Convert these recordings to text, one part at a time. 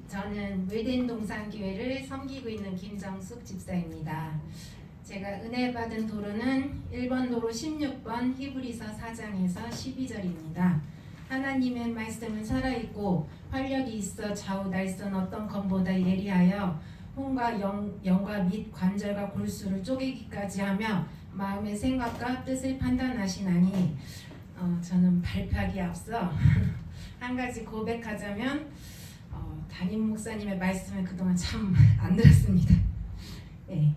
저는 물된동산교회를 섬기고 있는 김정숙 집사입니다. 제가 은혜 받은 도로는 1번 도로 16번 히브리서 4장에서 12절입니다. 하나님의 말씀은 살아있고 활력이 있어 좌우 날선 어떤 검보다 예리하여 혼과 영과 및 관절과 골수를 쪼개기까지 하며 마음의 생각과 뜻을 판단하시나니 저는 발표하기에 앞서 한 가지 고백하자면 담임 목사님의 말씀을 그동안 참 안 들었습니다. 네.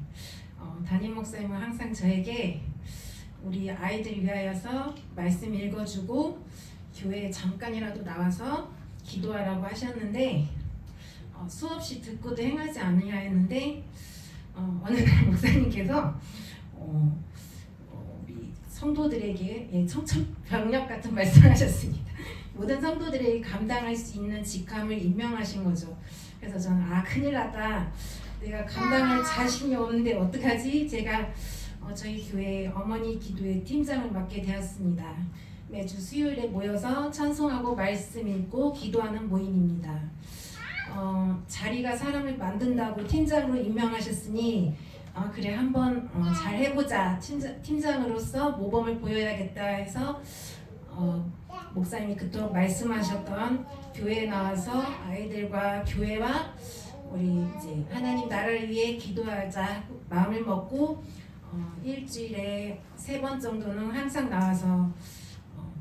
담임 목사님은 항상 저에게 우리 아이들 위하여서 말씀 읽어주고 교회에 잠깐이라도 나와서 기도하라고 하셨는데 수없이 듣고도 행하지 않으려 했는데 어느 날 목사님께서 우리 성도들에게 청천벽력 같은 말씀하셨습니다. 모든 성도들에게 감당할 수 있는 직함을 임명하신 거죠. 그래서 저는 큰일 났다. 내가 감당할 자신이 없는데 어떡하지? 제가 저희 교회 어머니 기도회 팀장을 맡게 되었습니다. 매주 수요일에 모여서 찬송하고 말씀 읽고 기도하는 모임입니다. 자리가 사람을 만든다고 팀장으로 임명하셨으니 그래 한번 잘 해보자. 팀장으로서 모범을 보여야겠다 해서 목사님이 그토록 말씀하셨던 교회에 나와서 아이들과 교회와 우리 이제 하나님 나라를 위해 기도하자 마음을 먹고 일주일에 3번 정도는 항상 나와서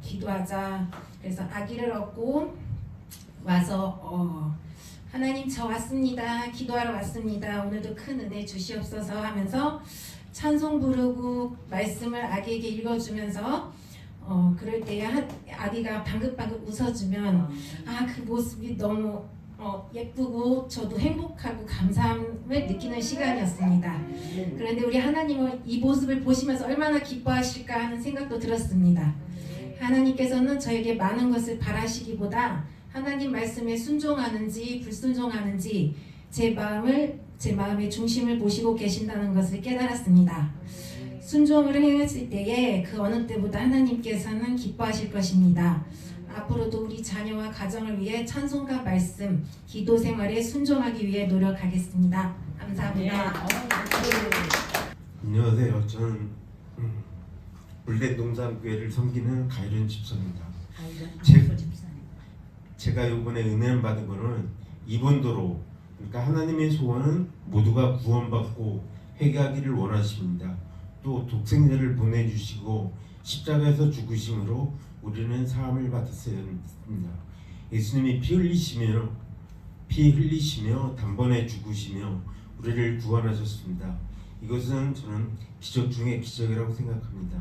기도하자. 그래서 아기를 얻고 와서 하나님 저 왔습니다. 기도하러 왔습니다. 오늘도 큰 은혜 주시옵소서 하면서 찬송 부르고 말씀을 아기에게 읽어주면서 그럴 때에 아기가 방긋방긋 웃어주면 그 모습이 너무 예쁘고 저도 행복하고 감사함을 느끼는 시간이었습니다. 그런데 우리 하나님은 이 모습을 보시면서 얼마나 기뻐하실까 하는 생각도 들었습니다. 하나님께서는 저에게 많은 것을 바라시기보다 하나님 말씀에 순종하는지 불순종하는지 제 마음의 중심을 보시고 계신다는 것을 깨달았습니다. 순종을 행했을 때에 그 어느 때보다 하나님께서는 기뻐하실 것입니다. 앞으로도 우리 자녀와 가정을 위해 찬송과 말씀, 기도 생활에 순종하기 위해 노력하겠습니다. 감사합니다. 안녕하세요. 저는 물된동산교회를 섬기는 가이른 집사입니다. 제가 이번에 은혜를 받은 거는 2번 도로, 그러니까 하나님의 소원은 모두가 구원받고 회개하기를 원하십니다. 또 독생자를 보내주시고 십자가에서 죽으심으로 우리는 사함을 받았어야 합니다. 예수님이 피 흘리시며 단번에 죽으시며 우리를 구원하셨습니다. 이것은 저는 기적 중의 기적이라고 생각합니다.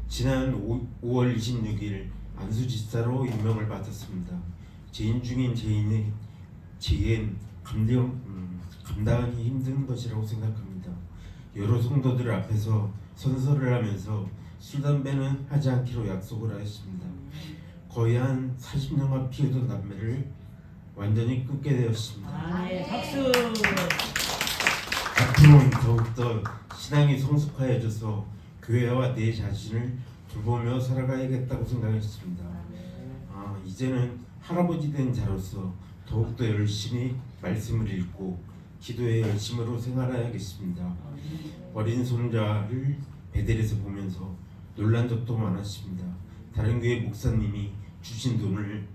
지난 5월 26일 안수집사로 임명을 받았습니다. 죄인 중인 제겐 감당하기 힘든 것이라고 생각합니다. 여러 성도들 앞에서 선서를 하면서 술, 담배는 하지 않기로 약속을 하였습니다. 거의 한 40년간 피우던 담배를 완전히 끊게 되었습니다. 박수! 앞으로는 더욱더 신앙이 성숙하여져서 교회와 내 자신을 돌보며 살아가야겠다고 생각했습니다. 이제는 할아버지 된 자로서 더욱더 열심히 말씀을 읽고 기도에 열심으로 생활해야겠습니다. 어린 손자를 베델에서 보면서 놀란 적도 많았습니다. 다른 교회 목사님이 주신 돈을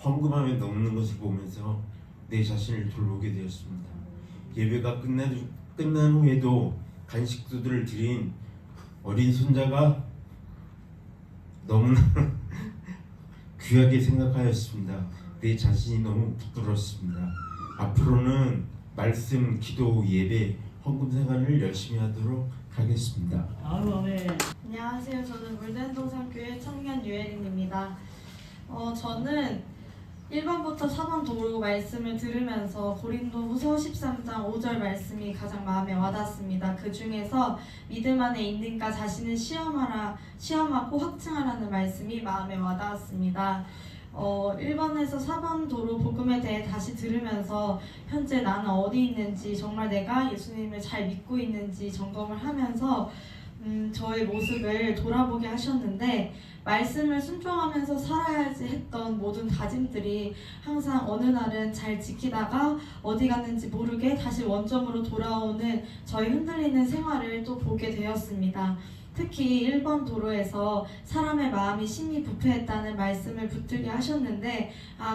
헌금함에 넣는 것을 보면서 내 자신을 돌보게 되었습니다. 예배가 끝난 후에도 간식들을 드린 어린 손자가 너무나 귀하게 생각하였습니다. 내 자신이 너무 부끄러웠습니다. 앞으로는 말씀, 기도, 예배, 헌금 생활을 열심히 하도록 하겠습니다. 아멘. 안녕하세요. 저는 물된동산교회 청년 유혜린입니다. 저는 1번부터 4번 도로 말씀을 들으면서 고린도후서 13장 5절 말씀이 가장 마음에 와닿습니다. 그 중에서 믿음 안에 있는가 자신을 시험하고 확증하라는 말씀이 마음에 와닿았습니다. 1번에서 4번 도로 복음에 대해 다시 들으면서 현재 나는 어디 있는지, 정말 내가 예수님을 잘 믿고 있는지 점검을 하면서 저의 모습을 돌아보게 하셨는데 말씀을 순종하면서 살아야지 했던 모든 다짐들이 항상 어느 날은 잘 지키다가 어디 갔는지 모르게 다시 원점으로 돌아오는 저의 흔들리는 생활을 또 보게 되었습니다. 특히 1번 도로에서 사람의 마음이 심히 부패했다는 말씀을 붙들게 하셨는데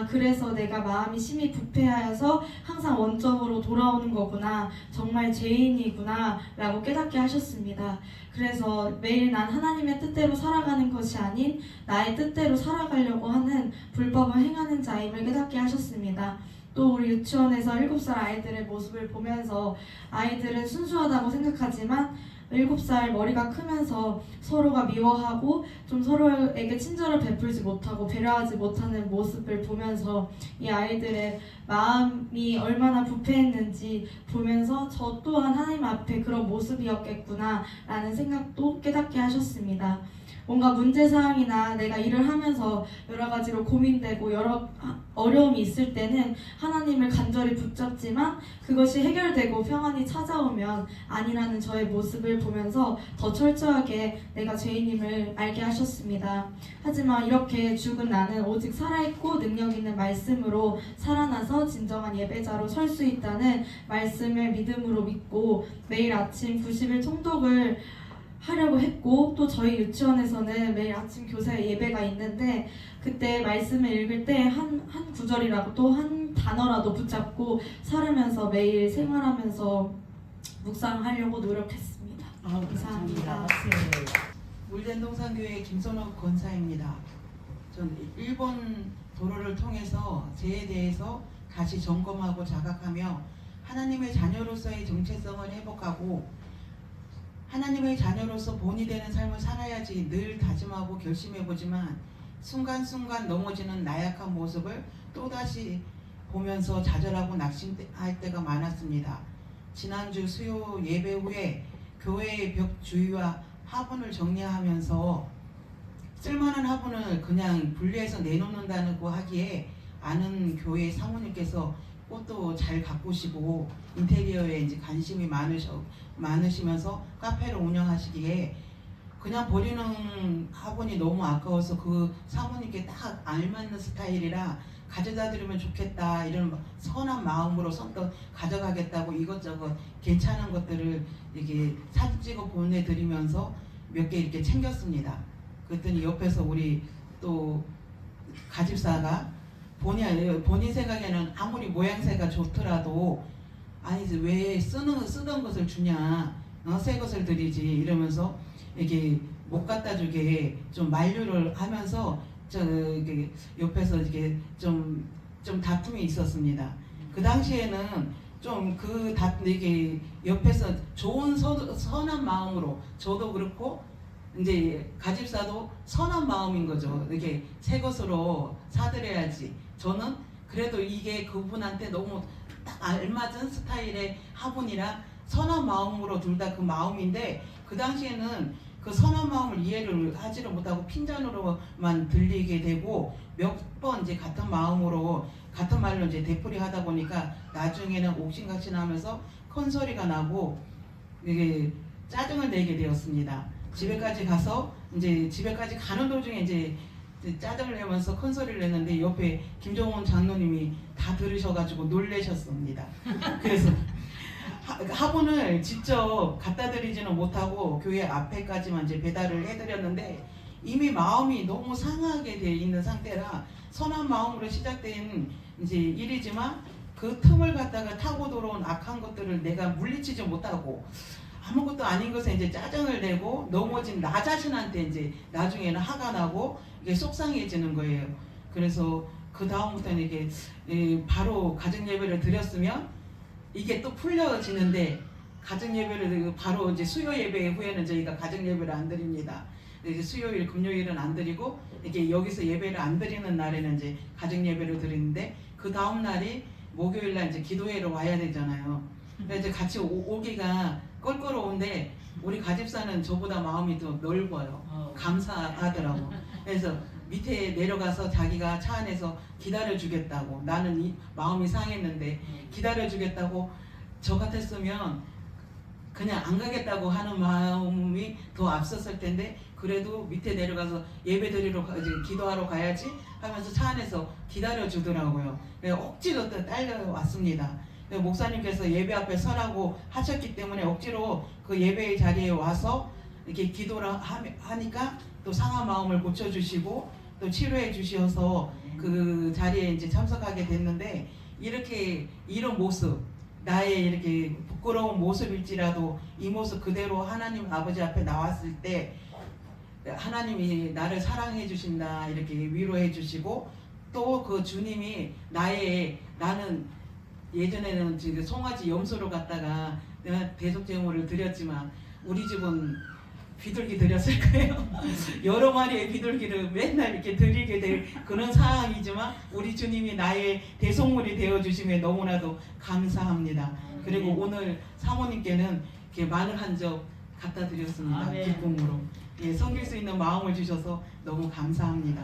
그래서 내가 마음이 심히 부패하여서 항상 원점으로 돌아오는 거구나, 정말 죄인이구나 라고 깨닫게 하셨습니다. 그래서 매일 난 하나님의 뜻대로 살아가는 것이 아닌 나의 뜻대로 살아가려고 하는 불법을 행하는 자임을 깨닫게 하셨습니다. 또 우리 유치원에서 7살 아이들의 모습을 보면서 아이들은 순수하다고 생각하지만 7살 머리가 크면서 서로가 미워하고 좀 서로에게 친절을 베풀지 못하고 배려하지 못하는 모습을 보면서 이 아이들의 마음이 얼마나 부패했는지 보면서 저 또한 하나님 앞에 그런 모습이었겠구나 라는 생각도 깨닫게 하셨습니다. 뭔가 문제사항이나 내가 일을 하면서 여러 가지로 고민되고 여러 어려움이 있을 때는 하나님을 간절히 붙잡지만 그것이 해결되고 평안이 찾아오면 아니라는 저의 모습을 보면서 더 철저하게 내가 죄인임을 알게 하셨습니다. 하지만 이렇게 죽은 나는 오직 살아있고 능력 있는 말씀으로 살아나서 진정한 예배자로 설 수 있다는 말씀을 믿음으로 믿고 매일 아침 90일 통독을 하려고 했고, 또 저희 유치원에서는 매일 아침 교사의 예배가 있는데 그때 말씀을 읽을 때 한 구절이라고 또 한 단어라도 붙잡고 살으면서 매일 생활하면서 묵상하려고 노력했습니다. 감사합니다. 물den동산교회 김선옥 권사입니다. 전 일본 도로를 통해서 죄에 대해서 다시 점검하고 자각하며 하나님의 자녀로서의 정체성을 회복하고 하나님의 자녀로서 본이 되는 삶을 살아야지 늘 다짐하고 결심해보지만 순간순간 넘어지는 나약한 모습을 또다시 보면서 좌절하고 낙심할 때가 많았습니다. 지난주 수요 예배 후에 교회의 벽 주위와 화분을 정리하면서 쓸만한 화분을 그냥 분리해서 내놓는다고 하기에 아는 교회 사모님께서 꽃도 잘 가꾸시고 인테리어에 이제 관심이 많으시면서 카페를 운영하시기에 그냥 버리는 화분이 너무 아까워서 그 사모님께 딱 알맞는 스타일이라 가져다 드리면 좋겠다 이런 선한 마음으로 선뜻 가져가겠다고 이것저것 괜찮은 것들을 이렇게 사진 찍어 보내드리면서 몇 개 이렇게 챙겼습니다. 그랬더니 옆에서 우리 또 가집사가 본인 생각에는 아무리 모양새가 좋더라도 아니 왜 쓰던 것을 주냐, 새 것을 드리지 이러면서 이게 못 갖다 주게 좀 만류를 하면서 저기 옆에서 이렇게 좀 다툼이 있었습니다. 그 당시에는 좀 이게 옆에서 좋은 선한 마음으로 저도 그렇고 이제 가집사도 선한 마음인 거죠. 이렇게 새 것으로 사드려야지. 저는 그래도 이게 그분한테 너무 딱 알맞은 스타일의 화분이라 선한 마음으로 둘 다 그 마음인데 그 당시에는 그 선한 마음을 이해를 하지를 못하고 핀잔으로만 들리게 되고 몇 번 이제 같은 마음으로 같은 말로 이제 되풀이 하다 보니까 나중에는 옥신각신하면서 큰 소리가 나고 이게 짜증을 내게 되었습니다. 집에까지 가서 이제 집에까지 가는 도중에 이제 짜증을 내면서 큰 소리를 냈는데 옆에 김정훈 장로님이 다 들으셔가지고 놀라셨습니다. 그래서 화분을 직접 갖다 드리지는 못하고 교회 앞에까지만 이제 배달을 해드렸는데 이미 마음이 너무 상하게 돼 있는 상태라 선한 마음으로 시작된 이제 일이지만 그 틈을 갖다가 타고 들어온 악한 것들을 내가 물리치지 못하고 아무것도 아닌 것에 이제 짜증을 내고 넘어진 나 자신한테 이제 나중에는 화가 나고 이게 속상해지는 거예요. 그래서 그 다음부터는 이게 바로 가정 예배를 드렸으면 이게 또 풀려지는데 가정 예배를 바로 이제 수요 예배 후에는 저희가 가정 예배를 안 드립니다. 이제 수요일, 금요일은 안 드리고 이게 여기서 예배를 안 드리는 날에는 이제 가정 예배를 드리는데 그 다음 날이 목요일 날 이제 기도회로 와야 되잖아요. 그래서 이제 같이 오기가 껄끄러운데 우리 가집사는 저보다 마음이 더 넓어요. 감사하더라고. 그래서 밑에 내려가서 자기가 차 안에서 기다려주겠다고 나는 마음이 상했는데 기다려주겠다고 저 같았으면 그냥 안 가겠다고 하는 마음이 더 앞섰을 텐데 그래도 밑에 내려가서 예배 드리러 이제 기도하러 가야지 하면서 차 안에서 기다려 주더라고요. 억지로 또 딸려왔습니다. 목사님께서 예배 앞에 서라고 하셨기 때문에 억지로 그 예배의 자리에 와서 이렇게 기도를 하니까 또 상한 마음을 고쳐주시고 또 치료해 주셔서 그 자리에 이제 참석하게 됐는데 이렇게 이런 모습 나의 이렇게 부끄러운 모습일지라도 이 모습 그대로 하나님 아버지 앞에 나왔을 때 하나님이 나를 사랑해 주신다 이렇게 위로해 주시고 또 그 주님이 나는 예전에는 지금 송아지 염소로 갔다가 내가 대속제물을 드렸지만 우리 집은 비둘기 드렸을 거예요. 여러 마리의 비둘기를 맨날 이렇게 드리게 될 그런 상황이지만 우리 주님이 나의 대속물이 되어 주심에 너무나도 감사합니다. 그리고 오늘 사모님께는 이렇게 마늘 한 접 갖다 드렸습니다. 기쁨으로 섬길 수 있는 마음을 주셔서 너무 감사합니다.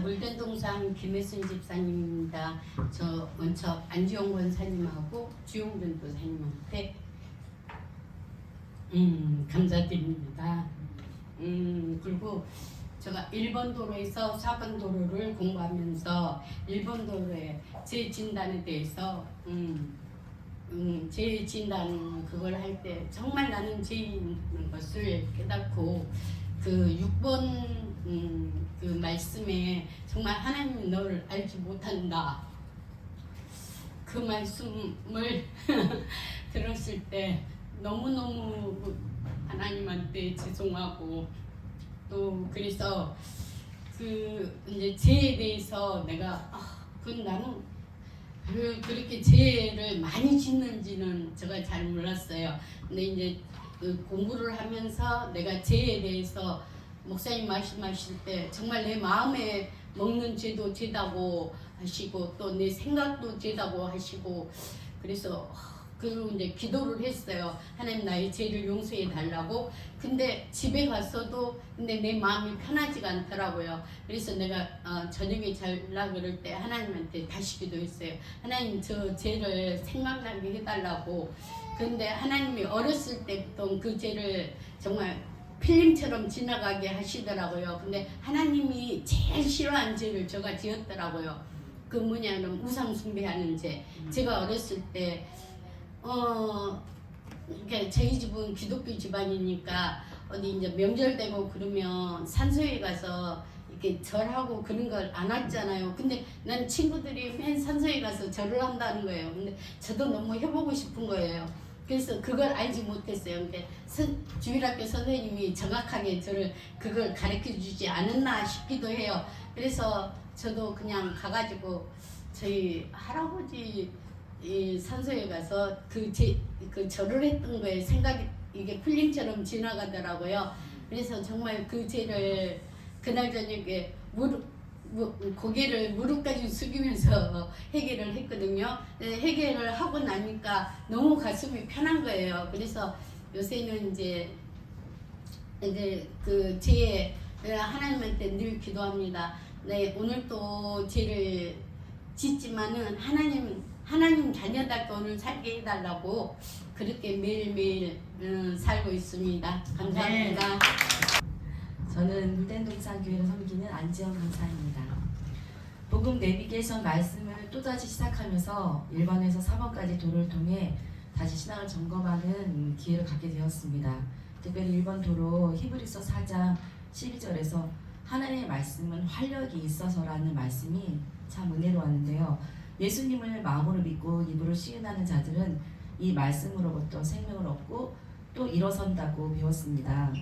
물전동산 김혜순 집사님입니다. 저 먼저 안지용 권사님하고 주용준 도사님한테 감사드립니다. 그리고 제가 1번 도로에서 4번 도로를 공부하면서 1번 도로에 제 진단에 대해서 제 진단 그걸 할 때 정말 나는 죄인 것을 깨닫고 그 6번 그 말씀에 정말 하나님이 너를 알지 못한다 그 말씀을 들었을 때 너무너무 하나님한테 죄송하고 또 그래서 그 이제 죄에 대해서 내가 나는 그렇게 죄를 많이 짓는지는 제가 잘 몰랐어요. 근데 이제 그 공부를 하면서 내가 죄에 대해서 목사님 말씀하실 때 정말 내 마음에 먹는 죄도 죄다고 하시고 또 내 생각도 죄다고 하시고 그래서 그리고 이제 기도를 했어요. 하나님 나의 죄를 용서해 달라고. 근데 집에 갔어도 근데 내 마음이 편하지가 않더라고요. 그래서 내가 저녁에 잘라 그럴 때 하나님한테 다시 기도했어요. 하나님 저 죄를 생각나게 해달라고. 근데 하나님이 어렸을 때부터 그 죄를 정말 필름처럼 지나가게 하시더라고요. 근데 하나님이 제일 싫어하는 죄를 제가 지었더라고요. 그 뭐냐면 우상 숭배하는 죄. 제가 어렸을 때 그러니까 저희 집은 기독교 집안이니까 어디 이제 명절 되고 그러면 산소에 가서 이렇게 절하고 그런 걸 안 했잖아요. 근데 난 친구들이 맨 산소에 가서 절을 한다는 거예요. 근데 저도 너무 해보고 싶은 거예요. 그래서 그걸 알지 못했어요. 근데 주일학교 선생님이 정확하게 저를 그걸 가르쳐 주지 않았나 싶기도 해요. 그래서 저도 그냥 가가지고 저희 할아버지 이 산소에 가서 그 절을 했던 거에 생각이 이게 필름처럼 지나가더라고요. 그래서 정말 그 죄를 그날 저녁에 고개를 무릎까지 숙이면서 해결을 했거든요. 해결을 하고 나니까 너무 가슴이 편한 거예요. 그래서 요새는 이제 그 죄에 하나님한테 늘 기도합니다. 네, 오늘도 죄를 짓지만은 하나님 자녀답게 오늘 살게 해달라고 그렇게 매일매일 살고 있습니다. 감사합니다. 저는 물된동산 교회를 섬기는 안지영 강사입니다. 복음 내비게이션 말씀을 또다시 시작하면서 1번에서 4번까지 도로를 통해 다시 신앙을 점검하는 기회를 갖게 되었습니다. 특별히 1번 도로 히브리서 4장 12절에서 하나님의 말씀은 활력이 있어서라는 말씀이 참 은혜로웠는데요. 예수님을 마음으로 믿고 입으로 시인하는 자들은 이 말씀으로부터 생명을 얻고 또 일어선다고 배웠습니다.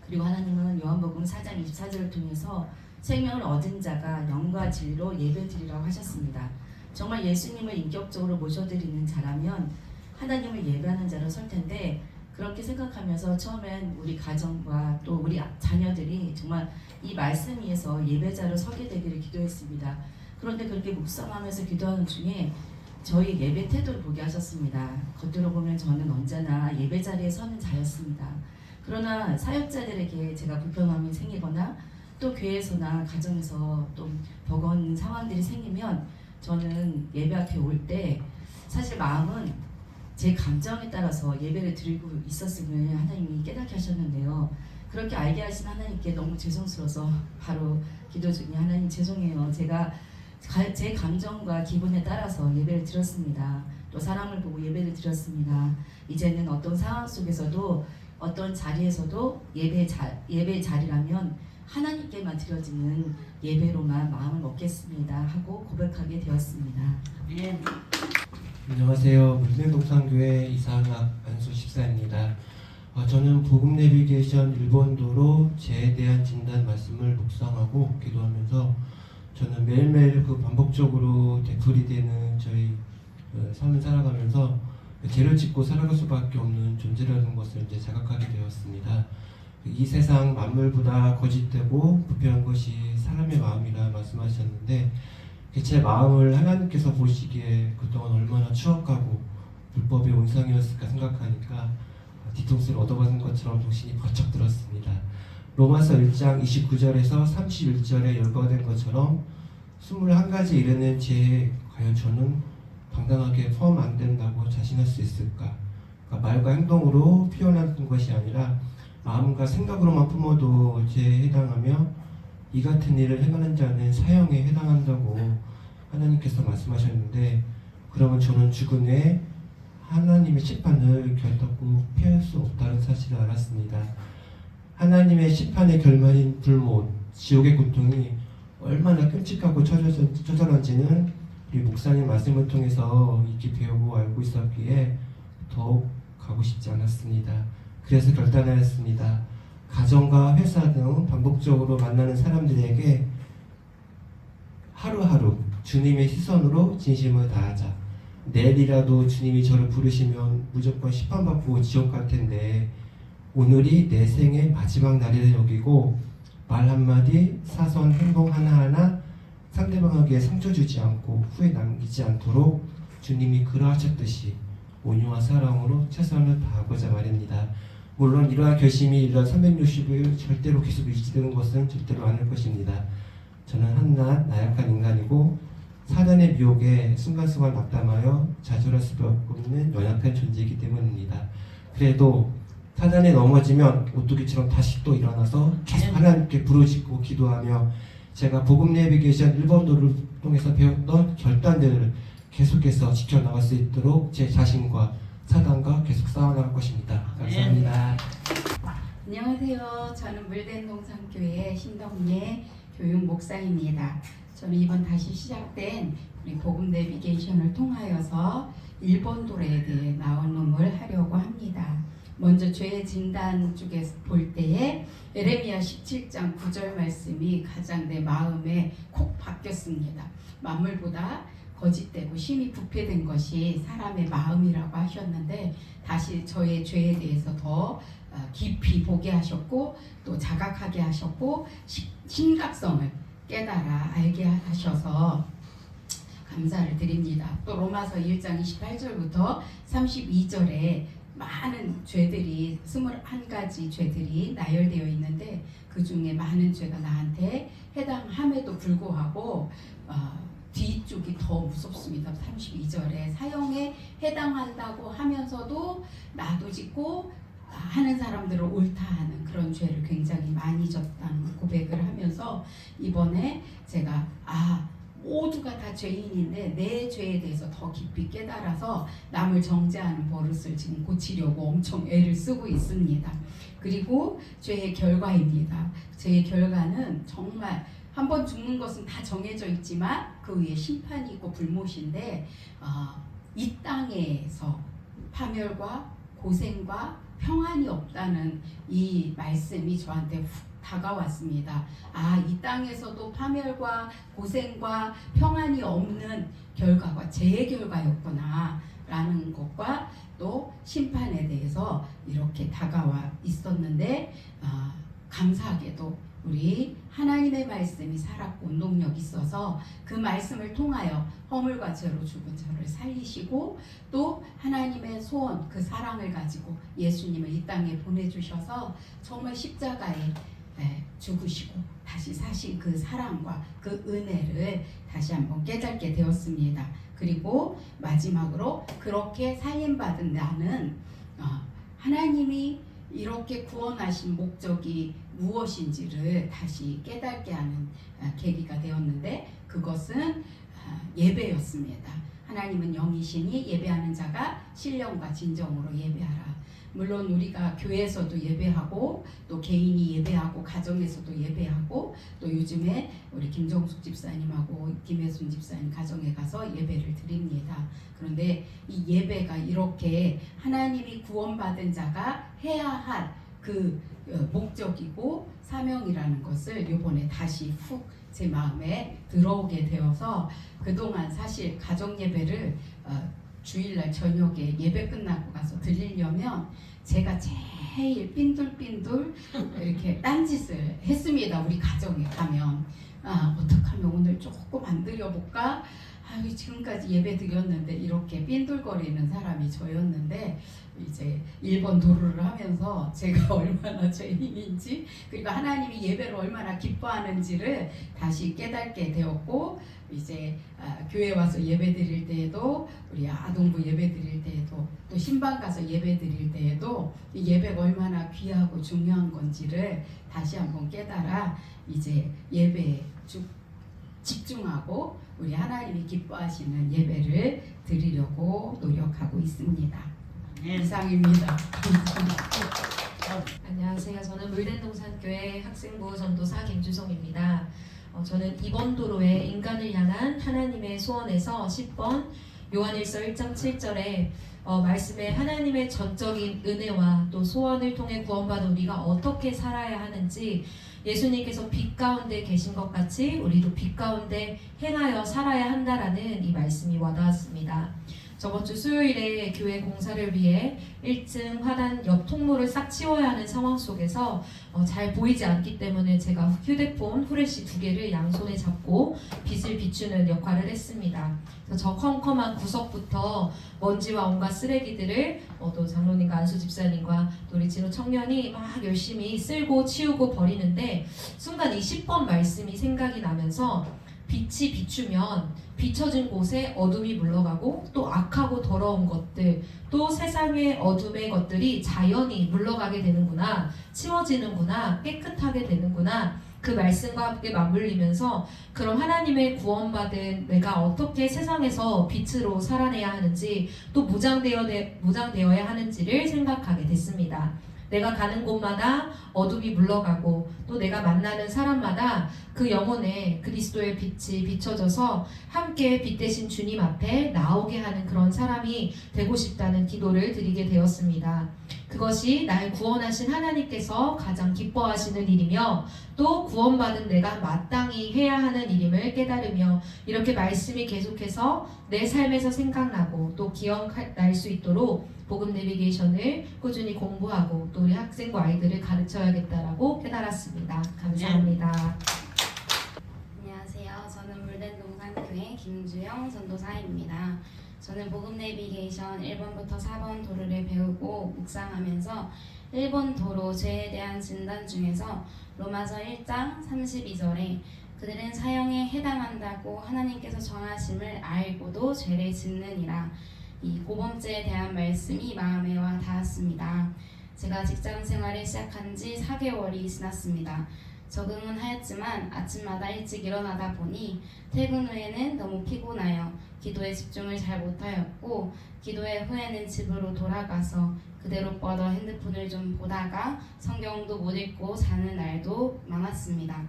그리고 하나님은 요한복음 4장 24절을 통해서 생명을 얻은 자가 영과 진리로 예배드리라고 하셨습니다. 정말 예수님을 인격적으로 모셔드리는 자라면 하나님을 예배하는 자로 설 텐데 그렇게 생각하면서 처음엔 우리 가정과 또 우리 자녀들이 정말 이 말씀 위에서 예배자로 서게 되기를 기도했습니다. 그런데 그렇게 묵상하면서 기도하는 중에 저희 예배 태도를 보게 하셨습니다. 겉으로 보면 저는 언제나 예배 자리에 서는 자였습니다. 그러나 사역자들에게 제가 불편함이 생기거나 또 교회에서나 가정에서 또 버거운 상황들이 생기면 저는 예배 앞에 올 때 사실 마음은 제 감정에 따라서 예배를 드리고 있었음을 하나님이 깨닫게 하셨는데요. 그렇게 알게 하신 하나님께 너무 죄송스러워서 바로 기도 중에 하나님 죄송해요. 제가 제 감정과 기분에 따라서 예배를 드렸습니다. 또 사람을 보고 예배를 드렸습니다. 이제는 어떤 상황 속에서도 어떤 자리에서도 예배의 자리라면 하나님께만 드려지는 예배로만 마음을 먹겠습니다 하고 고백하게 되었습니다. 예. 안녕하세요. 물den동산교회 이상학 안수 집사입니다. 저는 복음 내비게이션 일본도로 죄에 대한 진단 말씀을 묵상하고 기도하면서 저는 매일매일 그 반복적으로 되풀이되는 저희 삶을 살아가면서 죄를 짓고 살아갈 수밖에 없는 존재라는 것을 이제 자각하게 되었습니다. 이 세상 만물보다 거짓되고 부패한 것이 사람의 마음이라 말씀하셨는데 제 마음을 하나님께서 보시기에 그동안 얼마나 추악하고 불법의 온상이었을까 생각하니까 뒤통수를 얻어맞은 것처럼 정신이 번쩍 들었습니다. 로마서 1장 29절에서 31절에 열거된 것처럼 21가지 이르는 죄에 과연 저는 당당하게 포함 안 된다고 자신할 수 있을까? 그러니까 말과 행동으로 표현하는 것이 아니라 마음과 생각으로만 품어도 죄에 해당하며 이 같은 일을 행하는 자는 사형에 해당한다고 하나님께서 말씀하셨는데 그러면 저는 죽은 후에 하나님의 심판을 결단코 피할 수 없다는 사실을 알았습니다. 하나님의 심판의 결말인 불못, 지옥의 고통이 얼마나 끔찍하고 처절한지는 우리 목사님 말씀을 통해서 익히 배우고 알고 있었기에 더욱 가고 싶지 않았습니다. 그래서 결단하였습니다. 가정과 회사 등 반복적으로 만나는 사람들에게 하루하루 주님의 시선으로 진심을 다하자. 내일이라도 주님이 저를 부르시면 무조건 심판받고 지옥 갈 텐데 오늘이 내 생의 마지막 날이라 여기고 말 한마디, 사선, 행동 하나하나 상대방에게 상처 주지 않고 후회 남기지 않도록 주님이 그러하셨듯이 온유한 사랑으로 최선을 다하고자 말입니다. 물론 이러한 결심이 일년 360일 절대로 계속 유지되는 것은 절대로 아닐 것입니다. 저는 한낱 나약한 인간이고 사단의 미혹에 순간순간 낙담하여 좌절할 수밖에 없는 연약한 존재이기 때문입니다. 그래도 사단에 넘어지면 오뚜기처럼 다시 또 일어나서 계속 하나님께 부르짖고 기도하며 제가 복음 내비게이션 일본도를 통해서 배웠던 결단들을 계속해서 지켜나갈 수 있도록 제 자신과 사단과 계속 싸워나갈 것입니다. 감사합니다. 안녕하세요. 저는 물den동산교회 신덕예 교육 목사입니다. 저는 이번 다시 시작된 우리 복음 내비게이션을 통하여서 일본도에 대해 나눔을 하려고 합니다. 먼저 죄의 진단 쪽에 볼 때에 에레미야 17장 9절 말씀이 가장 내 마음에 콕 박혔습니다. 만물보다 거짓되고 심히 부패된 것이 사람의 마음이라고 하셨는데 다시 저의 죄에 대해서 더 깊이 보게 하셨고 또 자각하게 하셨고 심각성을 깨달아 알게 하셔서 감사를 드립니다. 또 로마서 1장 28절부터 32절에 많은 죄들이 21가지 죄들이 나열되어 있는데 그 중에 많은 죄가 나한테 해당함에도 불구하고 뒤쪽이 더 무섭습니다. 32절에 사형에 해당한다고 하면서도 나도 짓고 하는 사람들을 옳다 하는 그런 죄를 굉장히 많이 졌다는 고백을 하면서 이번에 제가 모두가 다 죄인인데 내 죄에 대해서 더 깊이 깨달아서 남을 정죄하는 버릇을 지금 고치려고 엄청 애를 쓰고 있습니다. 그리고 죄의 결과입니다. 죄의 결과는 정말 한번 죽는 것은 다 정해져 있지만 그 위에 심판이 있고 불못인데 이 땅에서 파멸과 고생과 평안이 없다는 이 말씀이 저한테 훅 다가왔습니다. 이 땅에서도 파멸과 고생과 평안이 없는 결과가 죄의 결과였구나 라는 것과 또 심판에 대해서 이렇게 다가와 있었는데 감사하게도 우리 하나님의 말씀이 살았고 운동력이 있어서 그 말씀을 통하여 허물과 죄로 죽은 저를 살리시고 또 하나님의 소원 그 사랑을 가지고 예수님을 이 땅에 보내주셔서 정말 십자가에 죽으시고 다시 사신 그 사랑과 그 은혜를 다시 한번 깨닫게 되었습니다. 그리고 마지막으로 그렇게 살림받은 나는 하나님이 이렇게 구원하신 목적이 무엇인지를 다시 깨닫게 하는 계기가 되었는데, 그것은 예배였습니다. 하나님은 영이시니 예배하는 자가 신령과 진정으로 예배하라. 물론 우리가 교회에서도 예배하고 또 개인이 예배하고 가정에서도 예배하고 또 요즘에 우리 김정숙 집사님하고 김혜순 집사님 가정에 가서 예배를 드립니다. 그런데 이 예배가 이렇게 하나님이 구원받은 자가 해야 할 그 목적이고 사명이라는 것을 이번에 다시 훅 제 마음에 들어오게 되어서, 그동안 사실 가정 예배를 주일날 저녁에 예배 끝나고 가서 드리려면 제가 제일 삔돌삔돌 이렇게 딴짓을 했습니다. 우리 가정에 가면 어떻게 하면 오늘 조금 안 드려볼까? 지금까지 예배 드렸는데 이렇게 삔돌거리는 사람이 저였는데, 이제 1번 도루를 하면서 제가 얼마나 죄인인지, 그리고 하나님이 예배를 얼마나 기뻐하는지를 다시 깨닫게 되었고, 이제 교회 와서 예배 드릴 때에도, 우리 아동부 예배 드릴 때에도, 또 신방 가서 예배 드릴 때에도 이 예배가 얼마나 귀하고 중요한 건지를 다시 한번 깨달아 이제 예배에 집중하고 우리 하나님이 기뻐하시는 예배를 드리려고 노력하고 있습니다. 이상입니다. 안녕하세요. 저는 물된동산교회 학생부 전도사 김주성입니다. 저는 이번 도로에 인간을 향한 하나님의 소원에서 10번 요한일서 1장 7절에 말씀에 하나님의 전적인 은혜와 또 소원을 통해 구원받은 우리가 어떻게 살아야 하는지, 예수님께서 빛 가운데 계신 것 같이 우리도 빛 가운데 행하여 살아야 한다라는 이 말씀이 와닿았습니다. 저번 주 수요일에 교회 공사를 위해 1층 화단 옆 통로를 싹 치워야 하는 상황 속에서 잘 보이지 않기 때문에 제가 휴대폰 후레쉬 2개를 양손에 잡고 빛을 비추는 역할을 했습니다. 그래서 저 컴컴한 구석부터 먼지와 온갖 쓰레기들을 또 장로님과 안수 집사님과 또 우리 진호 청년이 막 열심히 쓸고 치우고 버리는데, 순간 이 10번 말씀이 생각이 나면서 빛이 비추면 비춰진 곳에 어둠이 물러가고 또 악하고 더러운 것들, 또 세상의 어둠의 것들이 자연히 물러가게 되는구나, 치워지는구나, 깨끗하게 되는구나, 그 말씀과 함께 맞물리면서 그럼 하나님의 구원받은 내가 어떻게 세상에서 빛으로 살아내야 하는지, 또 무장되어야 하는지를 생각하게 됐습니다. 내가 가는 곳마다 어둠이 물러가고 또 내가 만나는 사람마다 그 영혼에 그리스도의 빛이 비춰져서 함께 빛 대신 주님 앞에 나오게 하는 그런 사람이 되고 싶다는 기도를 드리게 되었습니다. 그것이 날 구원하신 하나님께서 가장 기뻐하시는 일이며 또 구원받은 내가 마땅히 해야 하는 일임을 깨달으며, 이렇게 말씀이 계속해서 내 삶에서 생각나고 또 기억날 수 있도록 복음 내비게이션을 꾸준히 공부하고 또 우리 학생과 아이들을 가르쳐야겠다라고 깨달았습니다. 감사합니다. 안녕하세요. 저는 물된동산교회 김주영 전도사입니다. 저는 복음 내비게이션 1번부터 4번 도로를 배우고 묵상하면서 1번 도로 죄에 대한 진단 중에서 로마서 1장 32절에 그들은 사형에 해당한다고 하나님께서 정하심을 알고도 죄를 짓느니라, 이 고범죄에 대한 말씀이 마음에 와 닿았습니다. 제가 직장 생활을 시작한 지 4개월이 지났습니다. 적응은 하였지만 아침마다 일찍 일어나다 보니 퇴근 후에는 너무 피곤하여 기도에 집중을 잘 못하였고, 기도회 후에는 집으로 돌아가서 그대로 뻗어 핸드폰을 좀 보다가 성경도 못 읽고 자는 날도 많았습니다.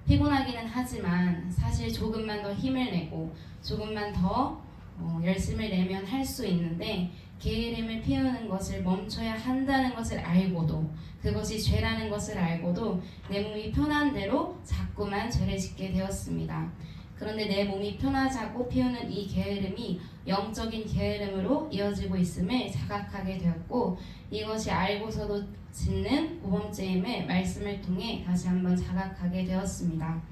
피곤하기는 하지만 사실 조금만 더 힘을 내고 조금만 더 열심을 내면 할 수 있는데, 게으름을 피우는 것을 멈춰야 한다는 것을 알고도, 그것이 죄라는 것을 알고도 내 몸이 편한 대로 자꾸만 죄를 짓게 되었습니다. 그런데 내 몸이 편하자고 피우는 이 게으름이 영적인 게으름으로 이어지고 있음을 자각하게 되었고, 이것이 알고서도 짓는 고범죄임을 말씀을 통해 다시 한번 자각하게 되었습니다.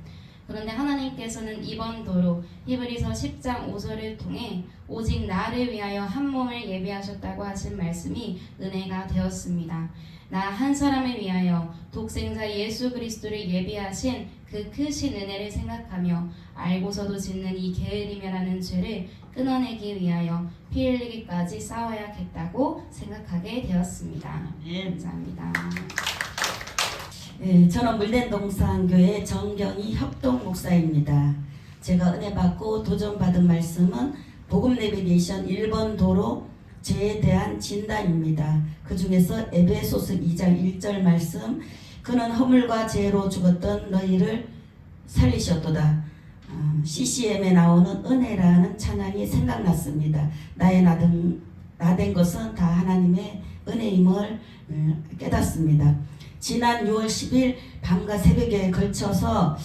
그런데 하나님께서는 이번 도로 히브리서 10장 5절을 통해 오직 나를 위하여 한 몸을 예비하셨다고 하신 말씀이 은혜가 되었습니다. 나 한 사람을 위하여 독생자 예수 그리스도를 예비하신 그 크신 은혜를 생각하며 알고서도 짓는 이 게으름이라는 죄를 끊어내기 위하여 피 흘리기까지 싸워야겠다고 생각하게 되었습니다. 감사합니다. 예, 저는 물den동산교회 정경희 협동 목사입니다. 제가 은혜 받고 도전받은 말씀은 복음 내비게이션 1번 도로 죄에 대한 진단입니다. 그 중에서 에베소서 2장 1절 말씀, 그는 허물과 죄로 죽었던 너희를 살리셨도다. CCM에 나오는 은혜라는 찬양이 생각났습니다. 나의 나된 것은 다 하나님의 은혜임을 깨닫습니다. 지난 6월 10일 밤과 새벽에 걸쳐서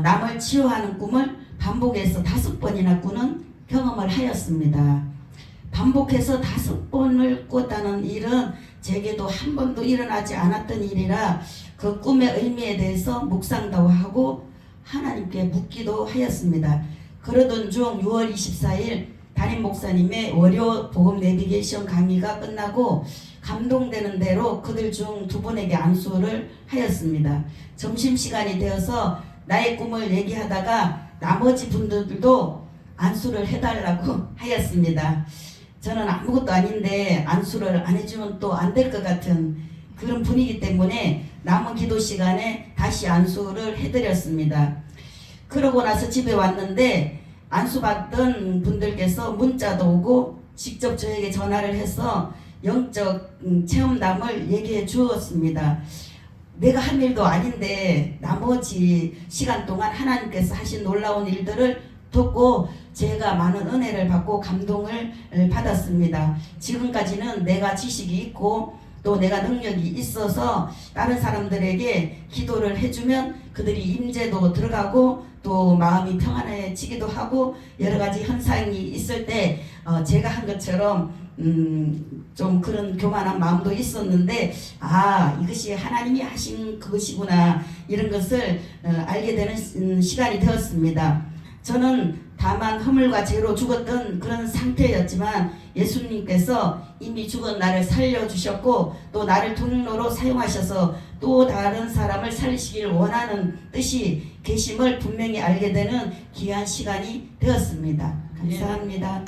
남을 치유하는 꿈을 반복해서 5번이나 꾸는 경험을 하였습니다. 반복해서 5번을 꿨다는 일은 제게도 한 번도 일어나지 않았던 일이라 그 꿈의 의미에 대해서 묵상도 하고 하나님께 묻기도 하였습니다. 그러던 중 6월 24일 담임 목사님의 월요 복음 내비게이션 강의가 끝나고 감동되는 대로 그들 중 2분에게 안수를 하였습니다. 점심시간이 되어서 나의 꿈을 얘기하다가 나머지 분들도 안수를 해달라고 하였습니다. 저는 아무것도 아닌데 안수를 안 해주면 또 안 될 것 같은 그런 분위기 때문에 남은 기도 시간에 다시 안수를 해드렸습니다. 그러고 나서 집에 왔는데 안수받던 분들께서 문자도 오고 직접 저에게 전화를 해서 영적 체험담을 얘기해 주었습니다. 내가 한 일도 아닌데 나머지 시간 동안 하나님께서 하신 놀라운 일들을 듣고 제가 많은 은혜를 받고 감동을 받았습니다. 지금까지는 내가 지식이 있고 또 내가 능력이 있어서 다른 사람들에게 기도를 해주면 그들이 임재도 들어가고 또 마음이 평안해지기도 하고 여러 가지 현상이 있을 때 제가 한 것처럼 좀 그런 교만한 마음도 있었는데 이것이 하나님이 하신 그것이구나 이런 것을 알게 되는 시간이 되었습니다. 저는 다만 허물과 죄로 죽었던 그런 상태였지만 예수님께서 이미 죽은 나를 살려주셨고 또 나를 통로로 사용하셔서 또 다른 사람을 살리시길 원하는 뜻이 계심을 분명히 알게 되는 귀한 시간이 되었습니다. 감사합니다.